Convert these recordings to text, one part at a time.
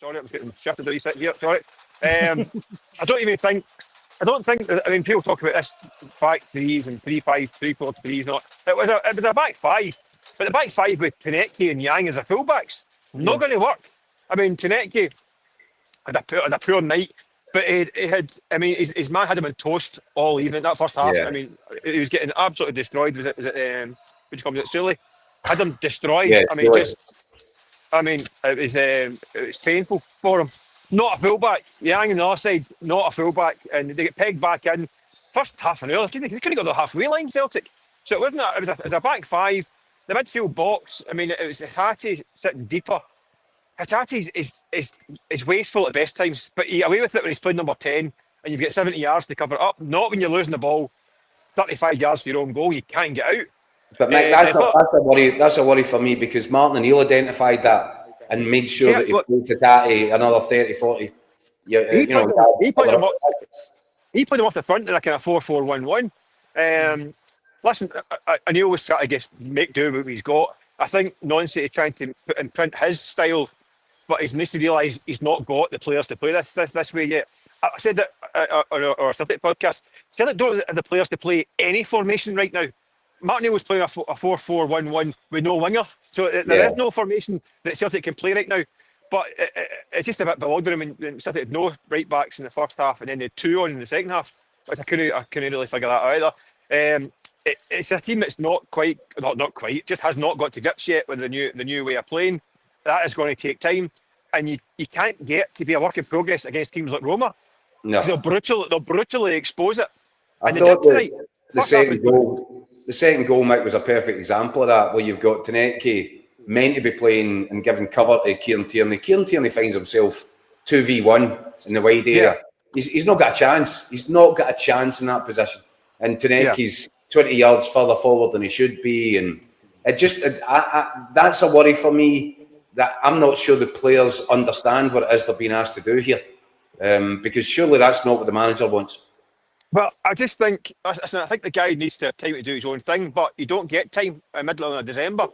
Sorry, I'm getting shifted a wee bit here. Sorry. I don't even think. I don't think. I mean, people talk about this back threes and 3-5, 3-4-3s. Not. It was a back five, but the back five with Konecki and Yang as a fullbacks not going to work. I mean, Konecki had a poor night, but he had. I mean, his man had him on toast all evening. That first half. Yeah. I mean, he was getting absolutely destroyed. Was it? What do you call it? Sully had him destroyed. Yeah, I mean, really. it was painful for him. Not a fullback. Yang on the other side, not a fullback, and they get pegged back in. First half an hour, they couldn't go to the halfway line, Celtic. So it wasn't. It was a back five. The midfield box. I mean, it was Hatate sitting deeper. Hatate is wasteful at best times, but he's away with it when he's playing number 10, and you've got 70 yards to cover it up. Not when you're losing the ball 35 yards for your own goal. You can't get out. But Mick, that's a worry. That's a worry for me because Martin O'Neill identified that and made sure that he played to Tati another 30, 40. He played him off the front in a kind of 4-4-1-1. Listen, O'Neill was trying to make do with what he's got. I think Nonsi is trying to imprint his style, but he needs to realise he's not got the players to play this way yet. I said that on our Celtic podcast. Celtic don't have the players to play any formation right now. Martin was playing a 4-4-1-1 with no winger, so there is no formation that Celtic can play right now. But it's just a bit bewildering when Celtic had no right backs in the first half and then they had two on in the second half. But I couldn't really figure that out either. It's a team that's not quite, just has not got to grips yet with the new way of playing. That is going to take time, and you can't get to be a work in progress against teams like Roma. No, they'll brutally expose it. I thought the second goal, Mick, was a perfect example of that, where you've got Konecki meant to be playing and giving cover to Kieran Tierney. Kieran Tierney finds himself 2v1 in the wide area. He's not got a chance. He's not got a chance in that position. And Konecki's 20 yards further forward than he should be. And it just, that's a worry for me, that I'm not sure the players understand what it is they're being asked to do here. Because surely that's not what the manager wants. Well, I just think, I think the guy needs to have time to do his own thing, but you don't get time in the middle of December.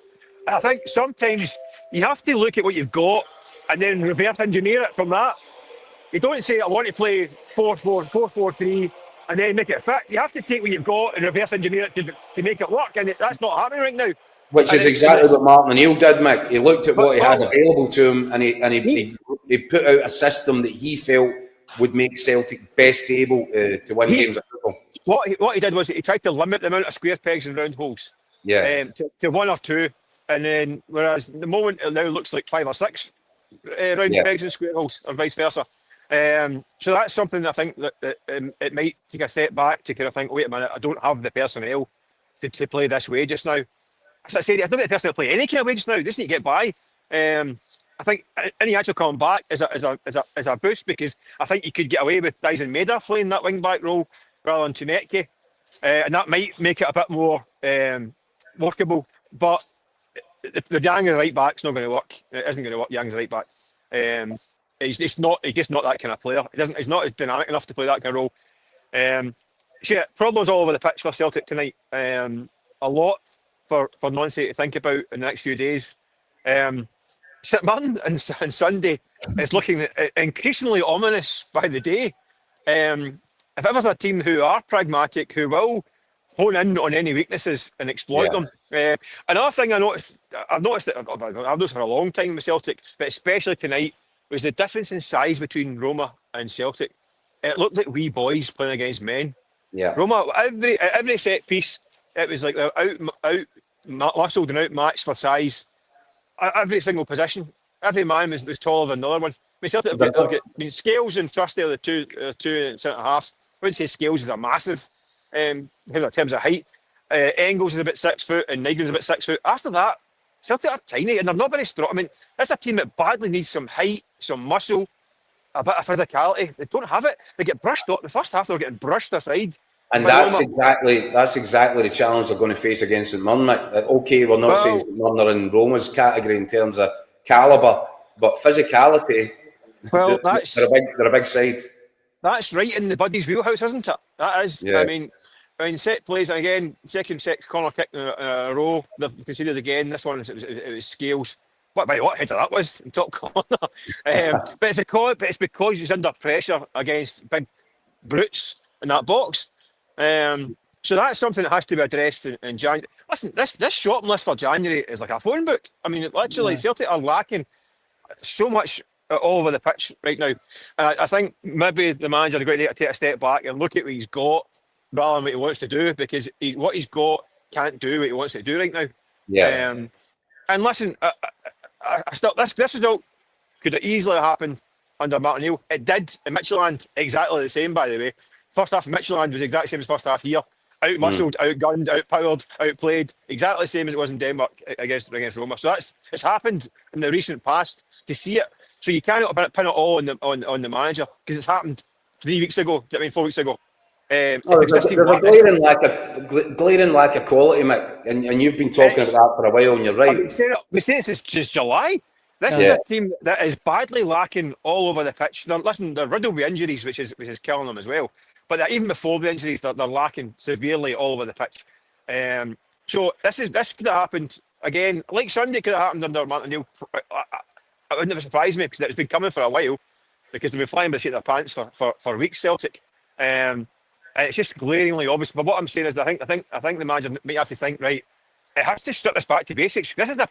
I think sometimes you have to look at what you've got and then reverse engineer it from that. You don't say, I want to play 4-4, 4-4-3, and then make it fit. You have to take what you've got and reverse engineer it to make it work, and that's not happening right now. Which is exactly what Martin O'Neill did, Mick. He looked at what he had available to him, and he put out a system that he felt would make Celtic best able to win games of football. What he did was he tried to limit the amount of square pegs and round holes to one or two, and then whereas the moment it now looks like 5 or 6 round pegs and square holes, or vice versa. So that's something that I think that it might take a step back to kind of think, wait a minute, I don't have the personnel to play this way just now. As I said, I don't get the personnel to play any kind of way just now. Just need to get by. I think any actual coming back is a boost, because I think you could get away with Dyson Maeda playing that wing back role rather than Konecki, and that might make it a bit more workable. But the Yang as a right back's not going to work. It isn't going to work. Yang as a right back. He's just not that kind of player. He's not as dynamic enough to play that kind of role. Problems all over the pitch for Celtic tonight. A lot for Nonsi to think about in the next few days. St Mirren and Sunday is looking increasingly ominous by the day. If it was a team who are pragmatic, who will hone in on any weaknesses and exploit them. Another thing I've noticed for a long time with Celtic, but especially tonight, was the difference in size between Roma and Celtic. It looked like wee boys playing against men. Yeah. Roma, every set piece, it was like they're out muscled and outmatched for size. Every single position, every man was taller than another one. I mean, Celtic have got Scales and Trusty are the two centre halves. I wouldn't say Scales is a massive in terms of height. Engels is about 6 foot and Nygren's about 6 foot. After that, Celtic are tiny and they're not very strong. I mean, that's a team that badly needs some height, some muscle, a bit of physicality. They don't have it. They get brushed up. The first half, they're getting brushed aside. And that's exactly the challenge they're going to face against St Mirren. Okay, we're not saying St Mirren are in Roma's category in terms of calibre, but physicality, they're a big side. That's right in the Buddies' wheelhouse, isn't it? That is. Yeah. I mean, set plays, and again, second corner kick in a row. They've conceded again. This one, it was Scales. what header that was in top corner. But it's because he's under pressure against big brutes in that box. So that's something that has to be addressed in January. Listen, this shopping list for January is like a phone book. I mean, literally, Celtic are lacking so much all over the pitch right now. And I think maybe the manager is going to take a step back and look at what he's got rather than what he wants to do, because what he's got can't do what he wants to do right now. Yeah. And listen, this result could have easily happened under Martin O'Neill. It did in Midtjylland, exactly the same, by the way. First half of Midtjylland was the exact same as first half here. Out-muscled, outgunned, outpowered, outplayed. Exactly the same as it was in Denmark against Roma. So it's happened in the recent past. To see it, so you can't pin it all on the manager, because it's happened 3 weeks ago. 4 weeks ago. There's a glaring lack of quality, Mick, and you've been talking about that for a while, and you're right. We say it's just July. This is a team that is badly lacking all over the pitch. They're riddled with injuries, which is killing them as well. But even before the injuries, they're lacking severely all over the pitch. So this could have happened again, like Sunday could have happened under Martin O'Neill. It wouldn't have surprised me, because it's been coming for a while, because they've been flying by the seat of their pants for weeks, Celtic. And it's just glaringly obvious. But what I'm saying is, I think the manager may have to think, right, it has to strip us back to basics. This is a